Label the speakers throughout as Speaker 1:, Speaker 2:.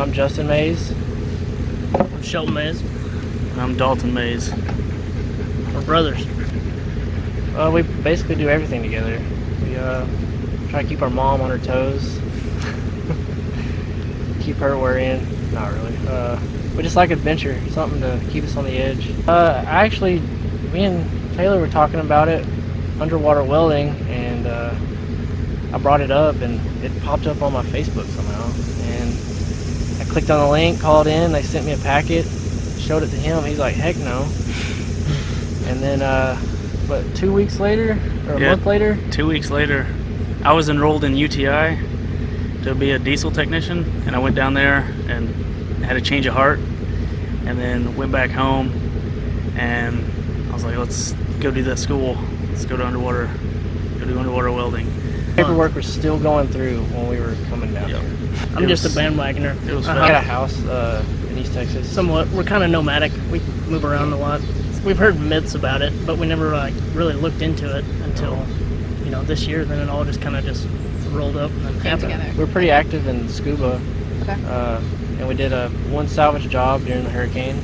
Speaker 1: I'm Justin Mays.
Speaker 2: I'm Shelton Mays.
Speaker 3: And I'm Dalton Mays.
Speaker 2: We're brothers.
Speaker 1: We basically do everything together. We try to keep our mom on her toes. Keep her worrying. Not really. We just like adventure, something to keep us on the edge. Me and Taylor were talking about it, underwater welding, and I brought it up, and it popped up on my Facebook somehow. And I clicked on the link, called in, they sent me a packet, showed it to him. He's like, heck no. And then, 2 weeks later, or a month later?
Speaker 3: 2 weeks later, I was enrolled in UTI to be a diesel technician, and I went down there and had a change of heart, and then went back home, and I was like, let's go do that school. Let's go do underwater welding.
Speaker 1: Paperwork was still going through when we were coming down here.
Speaker 2: I'm just a bandwagoner.
Speaker 3: It was
Speaker 1: I
Speaker 3: fun.
Speaker 1: got a house in East Texas.
Speaker 2: Somewhat. We're kind of nomadic. We move around a lot. We've heard myths about it, but we never really looked into it until this year. Then it all just kind of just rolled up and happened.
Speaker 4: Together.
Speaker 1: We're pretty active in scuba.
Speaker 4: Okay.
Speaker 1: And we did one salvage job during the hurricane,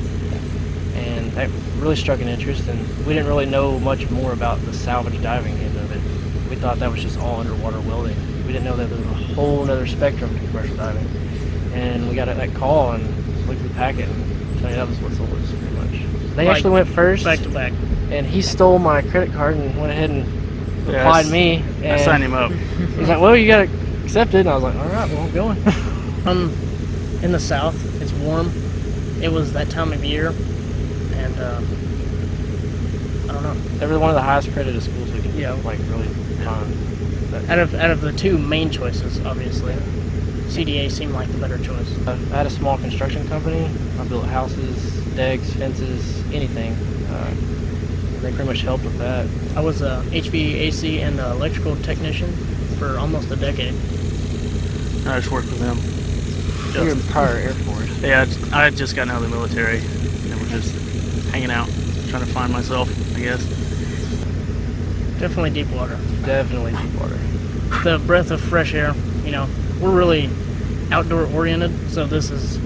Speaker 1: and that really struck an interest, and we didn't really know much more about the salvage diving end of it. We thought that was just all underwater welding. We didn't know that there was a whole other spectrum to commercial diving. And we got that call and looked at the packet, and tell you that was what sold us pretty much. They actually went first,
Speaker 2: Back to back.
Speaker 1: and he stole my credit card and went ahead and applied me. And
Speaker 3: I signed him up.
Speaker 1: he's like, well, you got to accept it. And I was like, all right, well, I'm going.
Speaker 2: In the south, it's warm. It was that time of year, and I don't know.
Speaker 1: They were one of the highest credited schools we could really find.
Speaker 2: Out of the two main choices, obviously, CDA seemed like the better choice.
Speaker 1: I had a small construction company. I built houses, decks, fences, anything. They pretty much helped with that.
Speaker 2: I was a HVAC and electrical technician for almost a decade.
Speaker 3: I just worked with him.
Speaker 1: You were in prior Air Force.
Speaker 3: Yeah, I had just gotten out of the military, and we're just hanging out, trying to find myself, I guess.
Speaker 2: Definitely deep water.
Speaker 1: Definitely deep water.
Speaker 2: The breath of fresh air. We're really outdoor oriented, so this is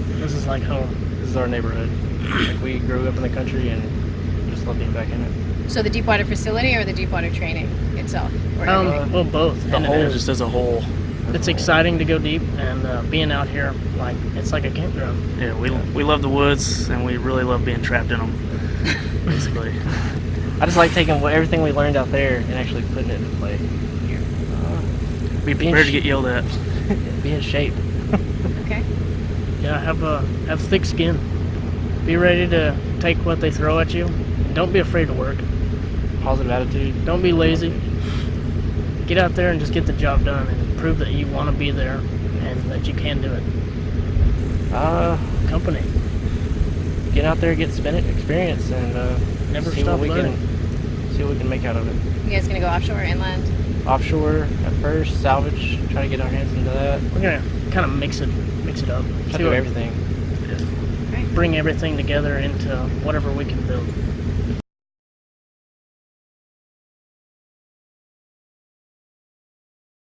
Speaker 2: like home.
Speaker 1: This is our neighborhood. We grew up in the country and we just love being back in it.
Speaker 4: So the deep water facility or the deep water training itself? Or
Speaker 2: Well, both.
Speaker 3: The
Speaker 2: And
Speaker 3: whole, just as a whole.
Speaker 2: it's exciting to go deep, and being out here, it's like a campground.
Speaker 3: Yeah, we love the woods, and we really love being trapped in them, basically.
Speaker 1: I just like taking everything we learned out there and actually putting it into play here.
Speaker 3: Be prepared to get yelled at.
Speaker 1: Be in shape.
Speaker 4: Okay.
Speaker 2: Yeah, have thick skin. Be ready to take what they throw at you. And don't be afraid to work.
Speaker 1: Positive attitude.
Speaker 2: Don't be lazy. Get out there and just get the job done and prove that you want to be there and that you can do it. Company.
Speaker 1: Get out there, get experience, and
Speaker 2: Never
Speaker 1: see
Speaker 2: stop
Speaker 1: what we
Speaker 2: learning.
Speaker 1: see what we can make out of it.
Speaker 4: You guys gonna go offshore or inland?
Speaker 1: Offshore at first, salvage, try to get our hands into that.
Speaker 2: We're gonna kind of mix it up.
Speaker 1: Try to do everything.
Speaker 2: Bring everything together into whatever we can build.